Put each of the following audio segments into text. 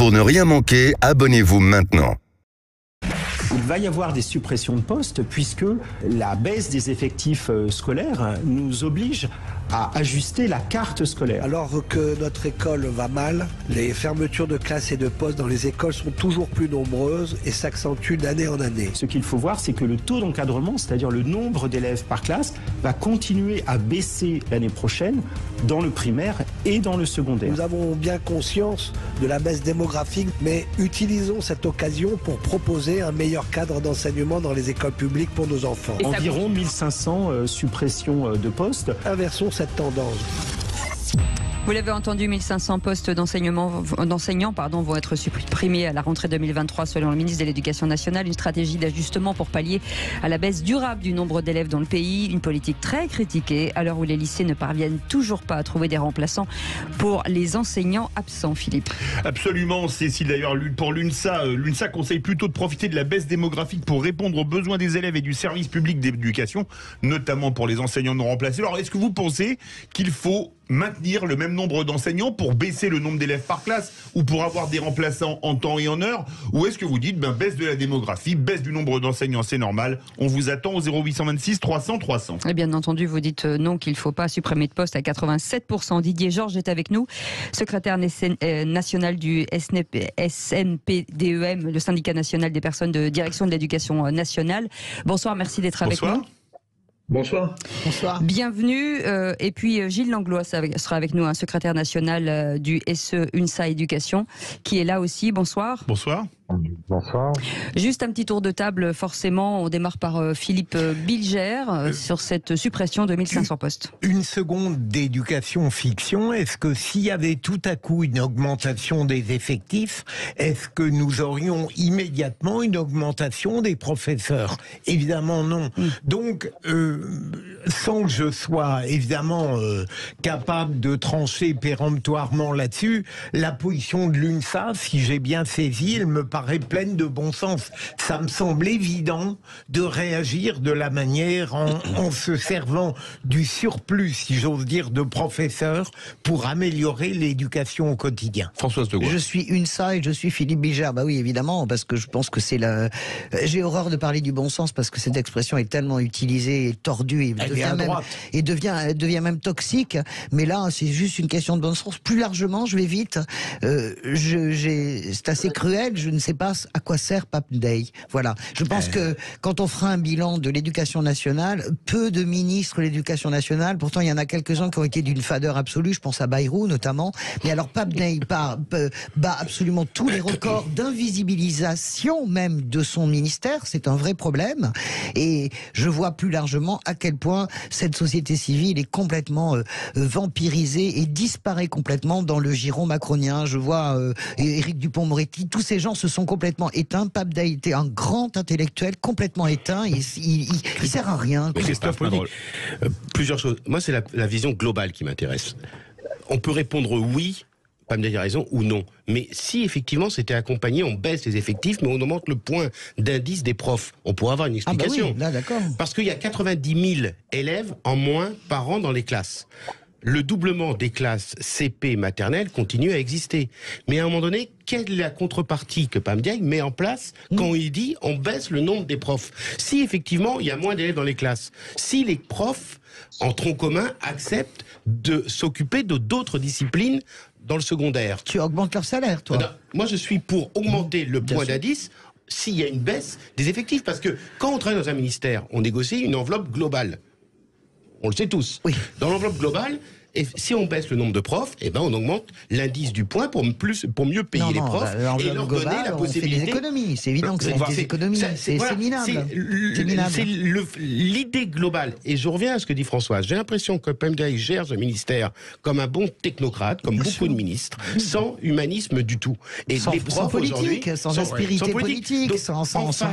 Pour ne rien manquer, abonnez-vous maintenant. Il va y avoir des suppressions de postes puisque la baisse des effectifs scolaires nous oblige à ajuster la carte scolaire. Alors que notre école va mal, les fermetures de classes et de postes dans les écoles sont toujours plus nombreuses et s'accentuent d'année en année. Ce qu'il faut voir, c'est que le taux d'encadrement, c'est-à-dire le nombre d'élèves par classe, va continuer à baisser l'année prochaine dans le primaire et dans le secondaire. Nous avons bien conscience de la baisse démographique, mais utilisons cette occasion pour proposer un meilleur cadre d'enseignement dans les écoles publiques pour nos enfants. Environ 1500 suppressions de postes. Inversons cette tendance. Vous l'avez entendu, 1500 postes d'enseignants vont être supprimés à la rentrée 2023 selon le ministre de l'Éducation nationale. Une stratégie d'ajustement pour pallier à la baisse durable du nombre d'élèves dans le pays. Une politique très critiquée à l'heure où les lycées ne parviennent toujours pas à trouver des remplaçants pour les enseignants absents, Philippe. Absolument, Cécile. D'ailleurs, pour l'UNSA conseille plutôt de profiter de la baisse démographique pour répondre aux besoins des élèves et du service public d'éducation, notamment pour les enseignants non remplacés. Alors, est-ce que vous pensez qu'il faut maintenir le même nombre d'enseignants pour baisser le nombre d'élèves par classe ou pour avoir des remplaçants en temps et en heure? Ou est-ce que vous dites, baisse de la démographie, baisse du nombre d'enseignants, c'est normal, on vous attend au 0826 300 300? Et bien entendu, vous dites non, qu'il ne faut pas supprimer de poste à 87%. Didier Georges est avec nous, secrétaire national du SNPDEM, le syndicat national des personnes de direction de l'éducation nationale. Bonsoir, merci d'être avec nous. Bonsoir. Bonsoir. Bienvenue. Et puis Gilles Langlois sera avec nous, un secrétaire national du SE UNSA Éducation, qui est là aussi. Bonsoir. Bonsoir. Bonsoir. Juste un petit tour de table, forcément. On démarre par Philippe Bilger sur cette suppression de 1500 postes. Une seconde d'éducation fiction. Est-ce que s'il y avait tout à coup une augmentation des effectifs, est-ce que nous aurions immédiatement une augmentation des professeurs? Évidemment non. Donc, sans que je sois évidemment capable de trancher péremptoirement là-dessus, la position de l'UNSA, si j'ai bien saisi, elle me paraît pleine de bon sens. Ça me semble évident de réagir de la manière en se servant du surplus, si j'ose dire, de professeurs pour améliorer l'éducation au quotidien. Françoise de Gaulle. Je suis UNSA et je suis Philippe Bilger. Bah oui, évidemment, parce que je pense que c'est la... J'ai horreur de parler du bon sens parce que cette expression est tellement utilisée et tordue et devient même toxique. Mais là, c'est juste une question de bon sens. Plus largement, je vais vite. C'est assez cruel. Je ne sais pas à quoi sert Pape Day. Voilà. Je pense que quand on fera un bilan de l'éducation nationale, peu de ministres de l'éducation nationale, pourtant il y en a quelques-uns qui ont été d'une fadeur absolue, je pense à Bayrou notamment, mais alors Pape Day bat absolument tous les records d'invisibilisation même de son ministère, c'est un vrai problème, et je vois plus largement à quel point cette société civile est complètement vampirisée et disparaît complètement dans le giron macronien. Je vois Éric Dupond-Moretti, tous ces gens se sont complètement éteints. Pape Day était un grand intellectuel complètement éteint. Il sert à rien. Plusieurs choses. Moi, c'est la vision globale qui m'intéresse. On peut répondre oui, Pape Day a raison, ou non. Mais si effectivement c'était accompagné, on baisse les effectifs, mais on augmente le point d'indice des profs, on pourrait avoir une explication. Ah bah oui, là, d'accord. Parce qu'il y a 90 000 élèves en moins par an dans les classes. Le doublement des classes CP maternelles continue à exister. Mais à un moment donné, quelle est la contrepartie que Pape Day met en place quand il dit on baisse le nombre des profs? Si effectivement il y a moins d'élèves dans les classes, si les profs en tronc commun acceptent de s'occuper de d'autres disciplines dans le secondaire. Tu augmentes leur salaire, toi? Non, moi je suis pour augmenter le point d'indice s'il y a une baisse des effectifs. Parce que quand on travaille dans un ministère, on négocie une enveloppe globale. On le sait tous. Oui. Dans l'enveloppe globale, et si on baisse le nombre de profs, eh ben on augmente l'indice du point pour mieux payer les profs et leur donner la possibilité. On fait des économies. C'est évident que c'est des économies. C'est minable. C'est l'idée globale. Et je reviens à ce que dit Françoise. J'ai l'impression que Pape Day gère ce ministère comme un bon technocrate, comme beaucoup de ministres, sans humanisme du tout. Et sans, les profs sans politique, sans aspérité politique, donc, sans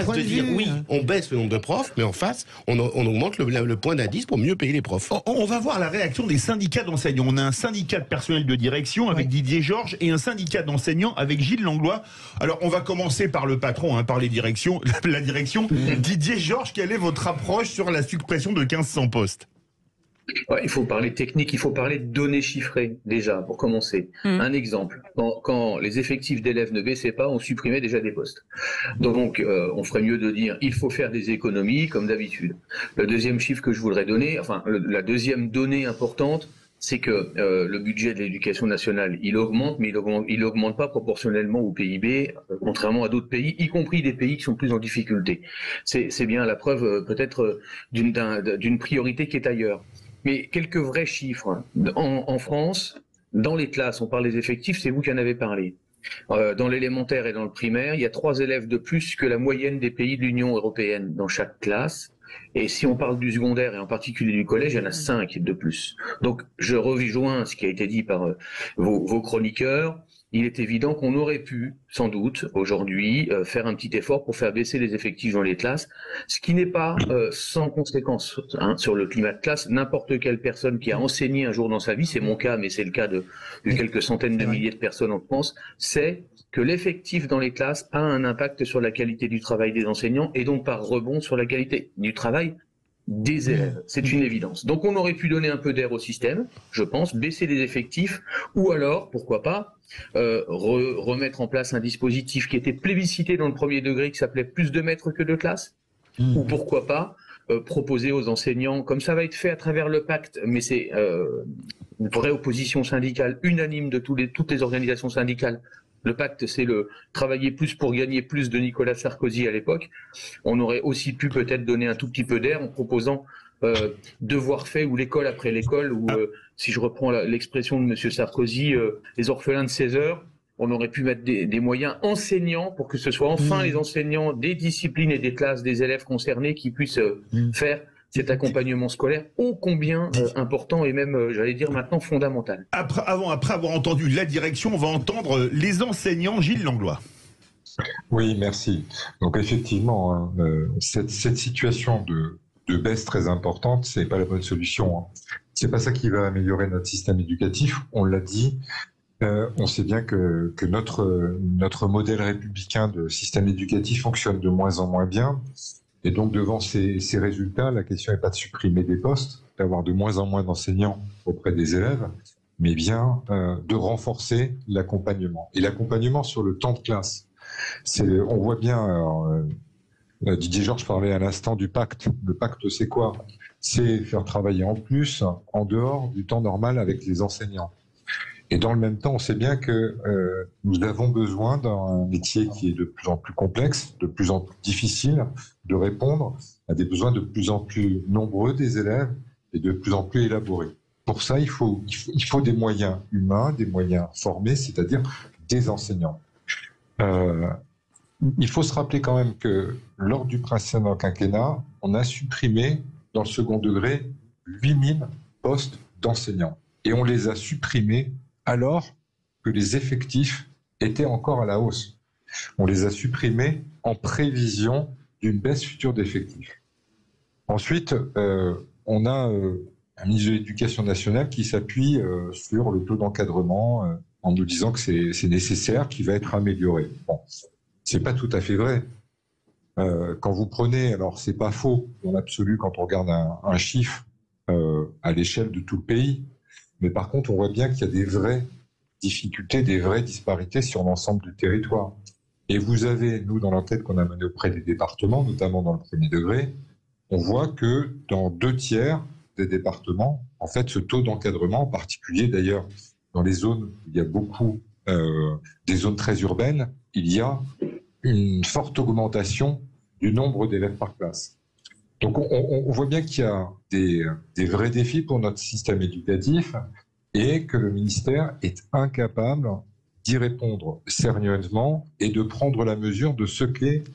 point de dire oui, on baisse le nombre de profs, mais en face, on augmente le point d'indice pour mieux payer les profs. On va voir la réaction des syndicats d'enseignants. On a un syndicat de personnel de direction avec Didier Georges et un syndicat d'enseignants avec Gilles Langlois. Alors, on va commencer par le patron, par la direction. Didier Georges, quelle est votre approche sur la suppression de 1500 postes? Ouais, il faut parler technique, il faut parler de données chiffrées déjà, pour commencer. Un exemple, quand les effectifs d'élèves ne baissaient pas, on supprimait déjà des postes. Donc on ferait mieux de dire il faut faire des économies comme d'habitude. Le deuxième chiffre que je voudrais donner, la deuxième donnée importante, c'est que le budget de l'éducation nationale, il augmente, mais il augmente pas proportionnellement au PIB, contrairement à d'autres pays, y compris des pays qui sont plus en difficulté. C'est bien la preuve peut-être d'une priorité qui est ailleurs. Mais quelques vrais chiffres. En France, dans les classes, on parle des effectifs, c'est vous qui en avez parlé. Dans l'élémentaire et dans le primaire, il y a 3 élèves de plus que la moyenne des pays de l'Union européenne dans chaque classe. Et si on parle du secondaire et en particulier du collège, il y en a 5 de plus. Donc je rejoins ce qui a été dit par vos chroniqueurs. Il est évident qu'on aurait pu, sans doute, aujourd'hui, faire un petit effort pour faire baisser les effectifs dans les classes, ce qui n'est pas sans conséquence sur le climat de classe. N'importe quelle personne qui a enseigné un jour dans sa vie, c'est mon cas, mais c'est le cas de quelques centaines de milliers de personnes en France, sait que l'effectif dans les classes a un impact sur la qualité du travail des enseignants et donc par rebond sur la qualité du travail des élèves. C'est une évidence. Donc on aurait pu donner un peu d'air au système, je pense, baisser les effectifs, ou alors, pourquoi pas, remettre en place un dispositif qui était plébiscité dans le premier degré, qui s'appelait plus de maîtres que de classes, ou pourquoi pas proposer aux enseignants, comme ça va être fait à travers le pacte, mais c'est une vraie opposition syndicale unanime de toutes les organisations syndicales. Le pacte, c'est le travailler plus pour gagner plus de Nicolas Sarkozy à l'époque. On aurait aussi pu peut-être donner un tout petit peu d'air en proposant devoir fait ou l'école après l'école, ou si je reprends l'expression de M. Sarkozy, les orphelins de 16 heures. On aurait pu mettre des moyens enseignants pour que ce soit enfin les enseignants des disciplines et des classes des élèves concernés qui puissent faire cet accompagnement scolaire ô combien important et même, j'allais dire maintenant, fondamental. Après avoir entendu la direction, on va entendre les enseignants. Gilles Langlois. Oui, merci. Donc effectivement, cette situation de baisse très importante, c'est pas la bonne solution. C'est pas ça qui va améliorer notre système éducatif. On l'a dit. On sait bien que notre modèle républicain de système éducatif fonctionne de moins en moins bien. Et donc, devant ces résultats, la question n'est pas de supprimer des postes, d'avoir de moins en moins d'enseignants auprès des élèves, mais bien de renforcer l'accompagnement. Et l'accompagnement sur le temps de classe. On voit bien, Didier Georges parlait à l'instant du pacte. Le pacte, c'est quoi? C'est faire travailler en plus, en dehors du temps normal avec les enseignants. Et dans le même temps, on sait bien que nous avons besoin d'un métier qui est de plus en plus complexe, de plus en plus difficile de répondre à des besoins de plus en plus nombreux des élèves et de plus en plus élaborés. Pour ça, il faut des moyens humains, des moyens formés, c'est-à-dire des enseignants. Il faut se rappeler quand même que lors du précédent quinquennat, on a supprimé dans le second degré 8000 postes d'enseignants. Et on les a supprimés alors que les effectifs étaient encore à la hausse. On les a supprimés en prévision d'une baisse future d'effectifs. Ensuite, on a un ministre de l'Éducation nationale qui s'appuie sur le taux d'encadrement en nous disant que c'est nécessaire, qu'il va être amélioré. Bon, c'est pas tout à fait vrai. Quand vous prenez, alors c'est pas faux dans l'absolu quand on regarde un chiffre à l'échelle de tout le pays, mais par contre, on voit bien qu'il y a des vraies difficultés, des vraies disparités sur l'ensemble du territoire. Et vous avez, nous, dans l'enquête qu'on a menée auprès des départements, notamment dans le premier degré, on voit que dans 2/3 des départements, en fait, ce taux d'encadrement, en particulier d'ailleurs dans les zones où il y a beaucoup, des zones très urbaines, il y a une forte augmentation du nombre d'élèves par classe. Donc on voit bien qu'il y a des vrais défis pour notre système éducatif et que le ministère est incapable d'y répondre sérieusement et de prendre la mesure de ce qu'est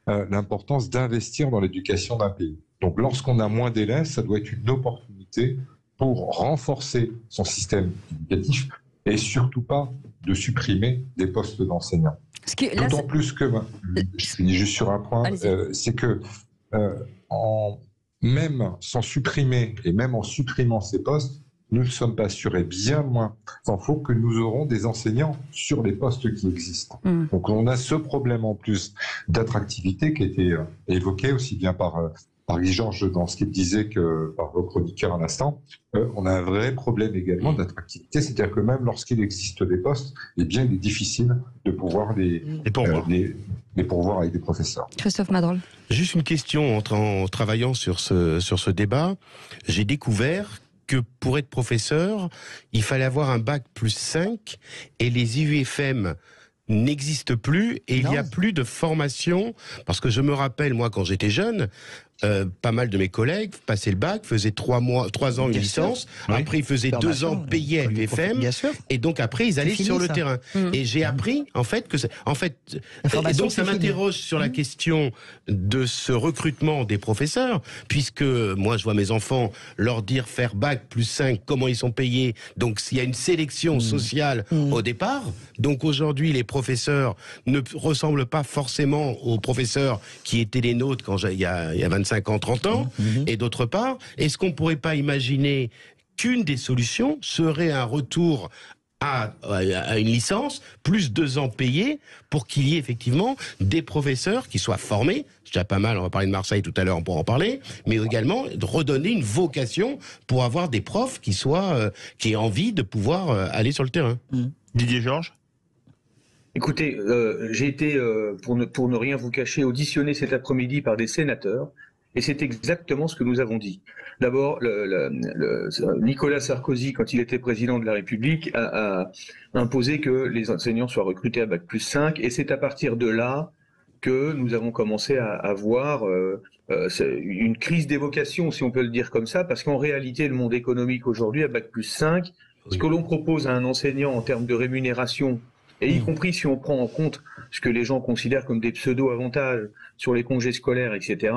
l'importance d'investir dans l'éducation d'un pays. Donc lorsqu'on a moins d'élèves, ça doit être une opportunité pour renforcer son système éducatif et surtout pas de supprimer des postes d'enseignants. D'autant plus que, je finis juste sur un point, c'est que même sans supprimer et même en supprimant ces postes, nous ne sommes pas assurés, bien moins s'en faut que nous aurons des enseignants sur les postes qui existent. Donc on a ce problème en plus d'attractivité qui a été évoqué aussi bien par par Guy Georges dans ce qu'il disait que par vos chroniqueurs un instant, on a un vrai problème également d'attractivité, c'est-à-dire que même lorsqu'il existe des postes, eh bien, il est difficile de pouvoir les pourvoir avec des professeurs. Christophe Madrol. Juste une question, en travaillant sur ce débat, j'ai découvert que pour être professeur, il fallait avoir un bac plus 5 et les IUFM n'existent plus et il n'y a plus de formation, parce que je me rappelle, moi, quand j'étais jeune, pas mal de mes collègues passaient le bac, faisaient 3 ans une licence, après ils faisaient 2 ans payés à l'UFM, et donc après ils allaient sur le terrain. Et j'ai appris en fait que et donc ça m'interroge sur la question de ce recrutement des professeurs, puisque moi je vois mes enfants leur dire faire bac plus 5, comment ils sont payés, donc s'il y a une sélection sociale au départ, donc aujourd'hui les professeurs ne ressemblent pas forcément aux professeurs qui étaient les nôtres quand il y a 25 ans, 30 ans, et d'autre part, est-ce qu'on ne pourrait pas imaginer qu'une des solutions serait un retour à une licence, plus 2 ans payés, pour qu'il y ait effectivement des professeurs qui soient formés, c'est déjà pas mal, on va parler de Marseille tout à l'heure, on pourra en parler, mais également de redonner une vocation pour avoir des profs qui aient envie de pouvoir aller sur le terrain. Didier Georges. Écoutez, j'ai été, pour ne rien vous cacher, auditionné cet après-midi par des sénateurs, et c'est exactement ce que nous avons dit. D'abord, Nicolas Sarkozy, quand il était président de la République, a imposé que les enseignants soient recrutés à bac plus 5, et c'est à partir de là que nous avons commencé à avoir une crise des vocations, si on peut le dire comme ça, parce qu'en réalité, le monde économique aujourd'hui, à bac plus 5, ce que l'on propose à un enseignant en termes de rémunération, et y compris si on prend en compte ce que les gens considèrent comme des pseudo-avantages sur les congés scolaires, etc.,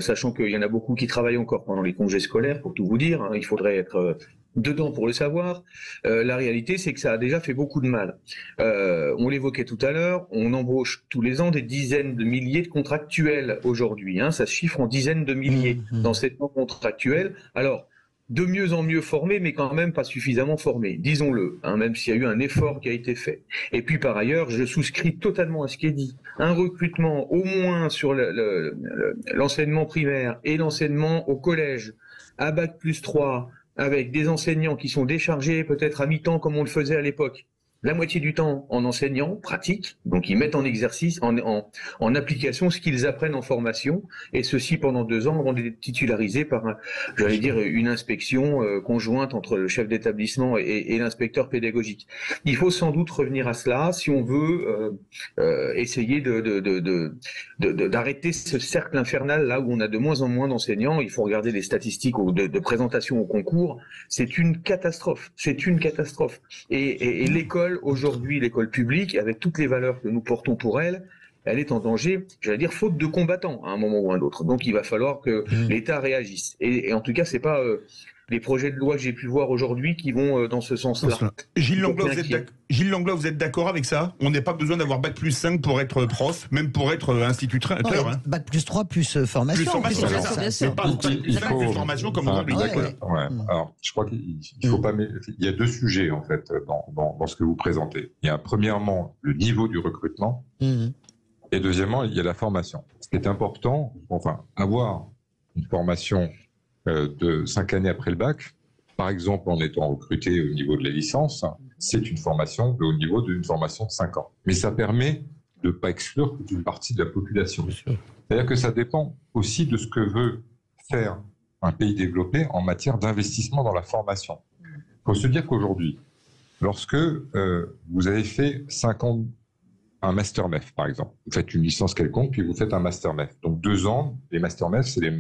sachant qu'il y en a beaucoup qui travaillent encore pendant les congés scolaires, pour tout vous dire, hein, il faudrait être dedans pour le savoir, la réalité c'est que ça a déjà fait beaucoup de mal. On l'évoquait tout à l'heure, on embauche tous les ans des dizaines de milliers de contractuels aujourd'hui, hein, ça se chiffre en dizaines de milliers d'enseignants contractuels. Alors, de mieux en mieux formés, mais quand même pas suffisamment formés, disons-le, hein, même s'il y a eu un effort qui a été fait. Et puis par ailleurs, je souscris totalement à ce qui est dit. Un recrutement au moins sur l'enseignement primaire et l'enseignement au collège, à bac plus 3, avec des enseignants qui sont déchargés peut-être à mi-temps comme on le faisait à l'époque, la moitié du temps en enseignant, pratique, donc ils mettent en exercice, en application ce qu'ils apprennent en formation, et ceci pendant 2 ans avant d'être titularisés par, j'allais dire, une inspection conjointe entre le chef d'établissement et l'inspecteur pédagogique. Il faut sans doute revenir à cela si on veut essayer d'arrêter ce cercle infernal là où on a de moins en moins d'enseignants. Il faut regarder les statistiques de présentation au concours. C'est une catastrophe. C'est une catastrophe. Et l'école, aujourd'hui, l'école publique, avec toutes les valeurs que nous portons pour elle, elle est en danger, j'allais dire, faute de combattants à un moment ou à un autre. Donc il va falloir que l'État réagisse. Et en tout cas, c'est pas les projets de loi que j'ai pu voir aujourd'hui qui vont dans ce sens-là. Gilles Langlois, vous êtes d'accord avec ça? On n'a pas besoin d'avoir bac plus 5 pour être prof, même pour être instituteur. Hein. Bac plus 3 plus formation. Plus formation, c'est ça. Pas plus formation comme aujourd'hui. Alors, je crois qu'il faut pas. Il y a 2 sujets en fait dans ce que vous présentez. Il y a premièrement le niveau du recrutement, et deuxièmement il y a la formation. Ce qui est important, avoir une formation de 5 années après le bac, par exemple en étant recruté au niveau de la licence, c'est une formation au niveau d'une formation de 5 ans. Mais ça permet de ne pas exclure toute une partie de la population. C'est-à-dire que ça dépend aussi de ce que veut faire un pays développé en matière d'investissement dans la formation. Il faut se dire qu'aujourd'hui, lorsque vous avez fait 5 ans un master MEF, par exemple. Vous faites une licence quelconque, puis vous faites un master MEF. Donc 2 ans, les master MEF, c'est des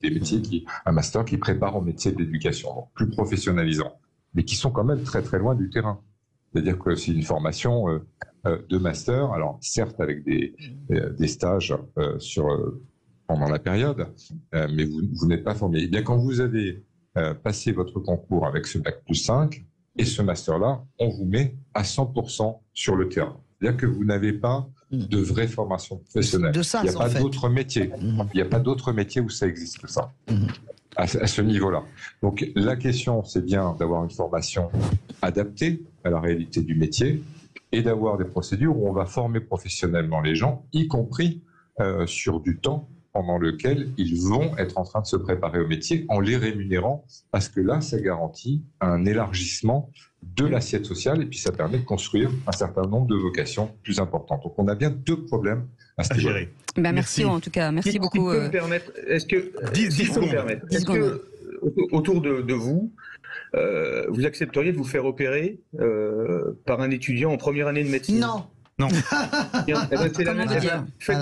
métiers un master qui prépare au métier de l'éducation, donc plus professionnalisant, mais qui sont quand même très très loin du terrain. C'est-à-dire que c'est une formation de master, alors certes avec des stages pendant la période, mais vous n'êtes pas formé. Et bien quand vous avez passé votre concours avec ce bac plus 5 et ce master-là, on vous met à 100% sur le terrain. C'est-à-dire que vous n'avez pas de vraie formation professionnelle. Il n'y a pas d'autres métiers. Il n'y a pas d'autres métiers où ça existe, ça, à ce niveau-là. Donc la question, c'est bien d'avoir une formation adaptée à la réalité du métier et d'avoir des procédures où on va former professionnellement les gens, y compris sur du temps pendant lequel ils vont être en train de se préparer au métier en les rémunérant, parce que là, ça garantit un élargissement de l'assiette sociale et puis ça permet de construire un certain nombre de vocations plus importantes. Donc on a bien deux problèmes à ce niveau-là. Merci en tout cas, merci beaucoup. Si je peux me permettre, est-ce que autour de vous, vous accepteriez de vous faire opérer par un étudiant en première année de médecine? Non. Non. Faites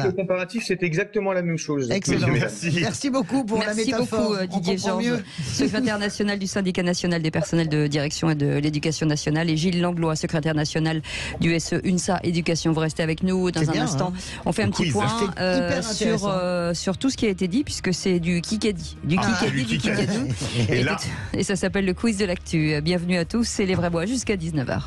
le comparatif, c'est exactement la même chose. Excellent. Merci beaucoup pour la métaphore. Merci beaucoup Didier Georges, secrétaire national du syndicat national des personnels de direction et de l'éducation nationale, et Gilles Langlois, secrétaire national du SE UNSA Éducation. Vous restez avec nous dans un instant. On fait un petit point sur tout ce qui a été dit, puisque c'est du Kikadi. Et ça s'appelle le quiz de l'actu. Bienvenue à tous, c'est les Vrais Bois jusqu'à 19h.